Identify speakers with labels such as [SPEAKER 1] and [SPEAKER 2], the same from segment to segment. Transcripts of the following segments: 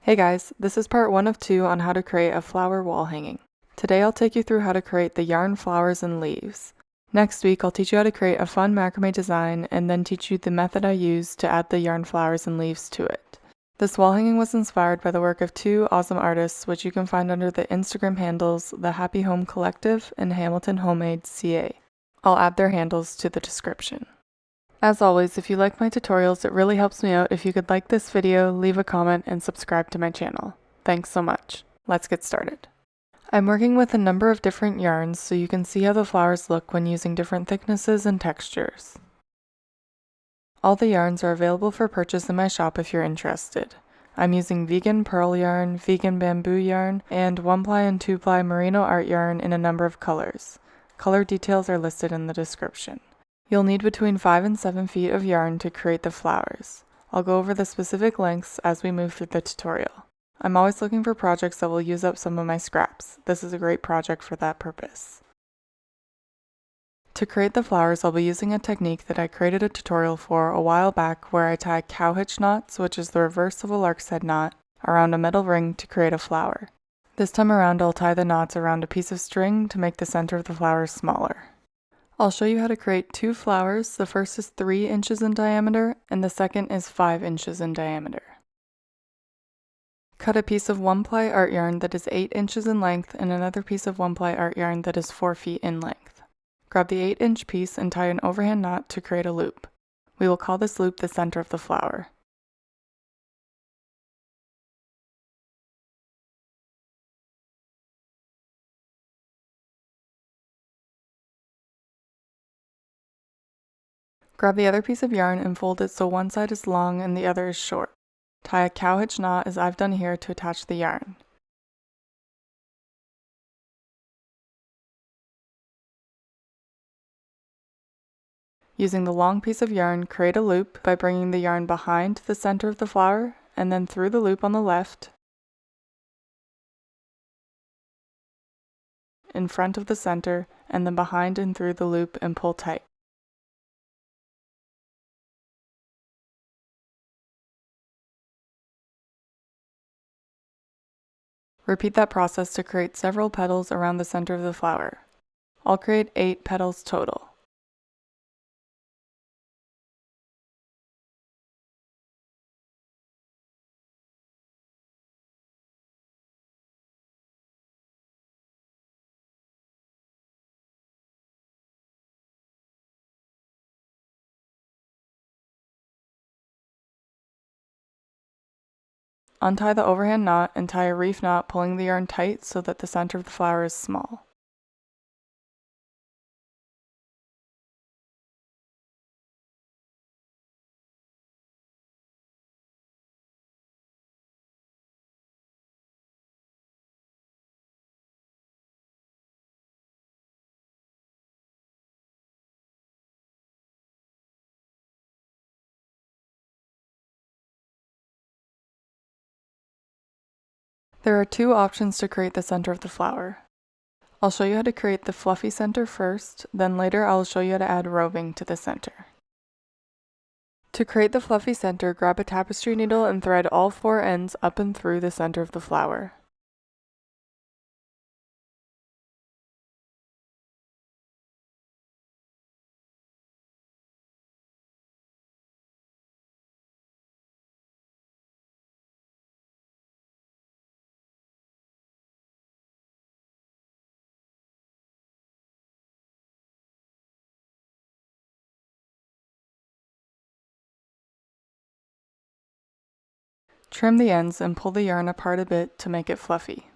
[SPEAKER 1] Hey guys, this is part 1 of 2 on how to create a flower wall hanging. Today I'll take you through how to create the yarn flowers and leaves. Next week I'll teach you how to create a fun macrame design and then teach you the method I use to add the yarn flowers and leaves to it. This wall hanging was inspired by the work of 2 awesome artists which you can find under the Instagram handles The Happy Home Collective and Hamilton Homemade CA. I'll add their handles to the description. As always, if you like my tutorials, it really helps me out if you could like this video, leave a comment, and subscribe to my channel. Thanks so much. Let's get started. I'm working with a number of different yarns so you can see how the flowers look when using different thicknesses and textures. All the yarns are available for purchase in my shop if you're interested. I'm using vegan pearl yarn, vegan bamboo yarn, and 1-ply and 2-ply merino art yarn in a number of colors. Color details are listed in the description. You'll need between 5 and 7 feet of yarn to create the flowers. I'll go over the specific lengths as we move through the tutorial. I'm always looking for projects that will use up some of my scraps. This is a great project for that purpose. To create the flowers, I'll be using a technique that I created a tutorial for a while back where I tie cow hitch knots, which is the reverse of a lark's head knot, around a metal ring to create a flower. This time around I'll tie the knots around a piece of string to make the center of the flowers smaller. I'll show you how to create 2 flowers. The first is 3 inches in diameter and the second is 5 inches in diameter. Cut a piece of 1-ply art yarn that is 8 inches in length and another piece of 1-ply art yarn that is 4 feet in length. Grab the 8-inch piece and tie an overhand knot to create a loop. We will call this loop the center of the flower. Grab the other piece of yarn and fold it so one side is long and the other is short. Tie a cow hitch knot as I've done here to attach the yarn. Using the long piece of yarn, create a loop by bringing the yarn behind the center of the flower and then through the loop on the left, in front of the center, and then behind and through the loop and pull tight. Repeat that process to create several petals around the center of the flower. I'll create 8 petals total. Untie the overhand knot and tie a reef knot, pulling the yarn tight so that the center of the flower is small. There are 2 options to create the center of the flower. I'll show you how to create the fluffy center first, then later I'll show you how to add roving to the center. To create the fluffy center, grab a tapestry needle and thread all 4 ends up and through the center of the flower. Trim the ends and pull the yarn apart a bit to make it fluffy.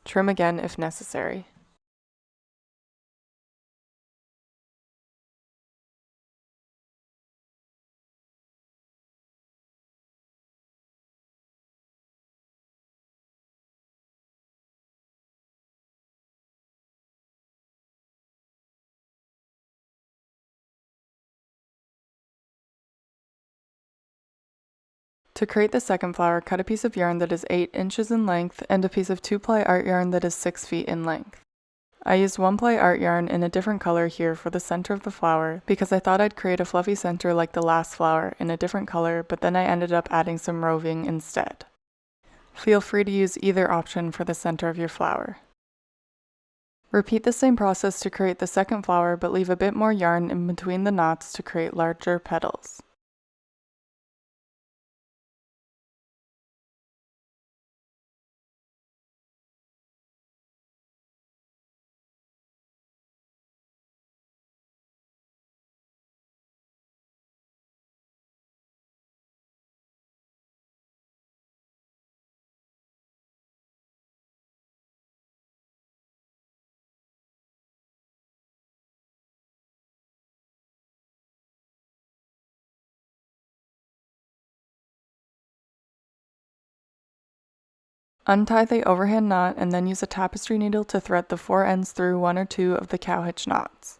[SPEAKER 1] Trim again if necessary. To create the second flower, cut a piece of yarn that is 8 inches in length and a piece of 2-ply art yarn that is 6 feet in length. I used 1-ply art yarn in a different color here for the center of the flower because I thought I'd create a fluffy center like the last flower in a different color, but then I ended up adding some roving instead. Feel free to use either option for the center of your flower. Repeat the same process to create the second flower, but leave a bit more yarn in between the knots to create larger petals. Untie the overhand knot and then use a tapestry needle to thread the 4 ends through 1 or 2 of the cow hitch knots.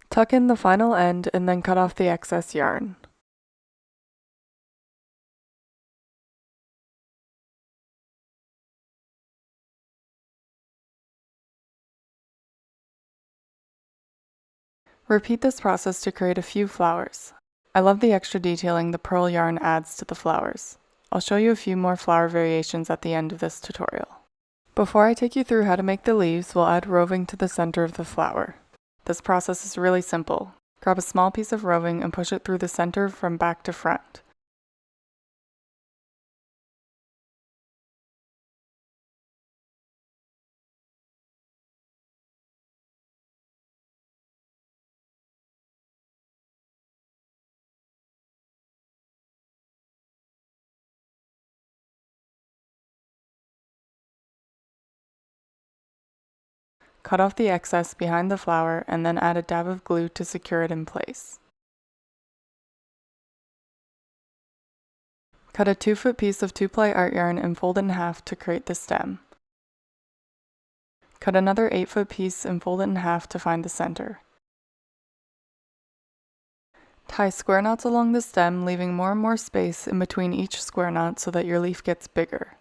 [SPEAKER 1] Tuck in the final end and then cut off the excess yarn. Repeat this process to create a few flowers. I love the extra detailing the pearl yarn adds to the flowers. I'll show you a few more flower variations at the end of this tutorial. Before I take you through how to make the leaves, we'll add roving to the center of the flower. This process is really simple. Grab a small piece of roving and push it through the center from back to front. Cut off the excess behind the flower and then add a dab of glue to secure it in place. Cut a 2-foot piece of 2-ply art yarn and fold it in half to create the stem. Cut another 8-foot piece and fold it in half to find the center. Tie square knots along the stem, leaving more and more space in between each square knot so that your leaf gets bigger.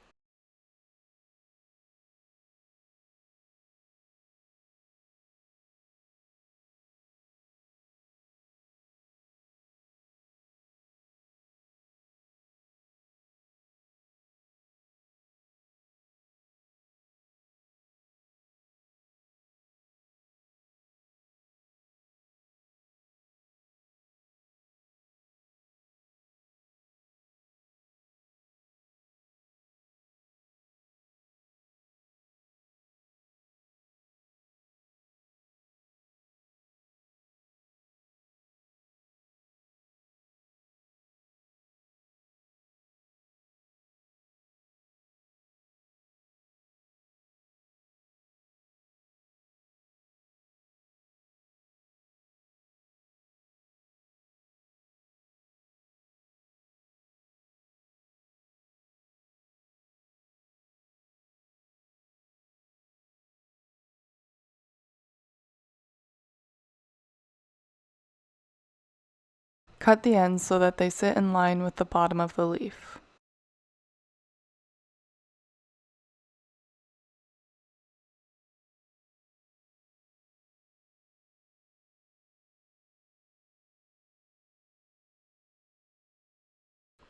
[SPEAKER 1] Cut the ends so that they sit in line with the bottom of the leaf.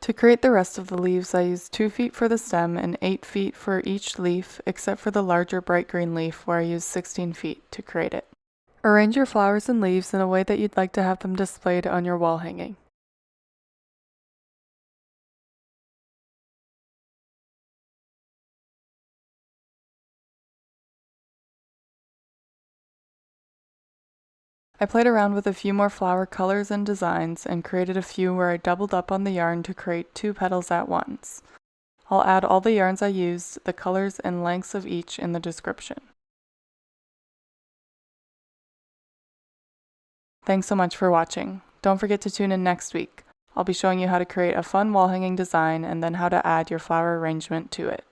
[SPEAKER 1] To create the rest of the leaves, I used 2 feet for the stem and 8 feet for each leaf, except for the larger bright green leaf where I used 16 feet to create it. Arrange your flowers and leaves in a way that you'd like to have them displayed on your wall hanging. I played around with a few more flower colors and designs and created a few where I doubled up on the yarn to create 2 petals at once. I'll add all the yarns I used, the colors and lengths of each in the description. Thanks so much for watching. Don't forget to tune in next week. I'll be showing you how to create a fun wall hanging design and then how to add your flower arrangement to it.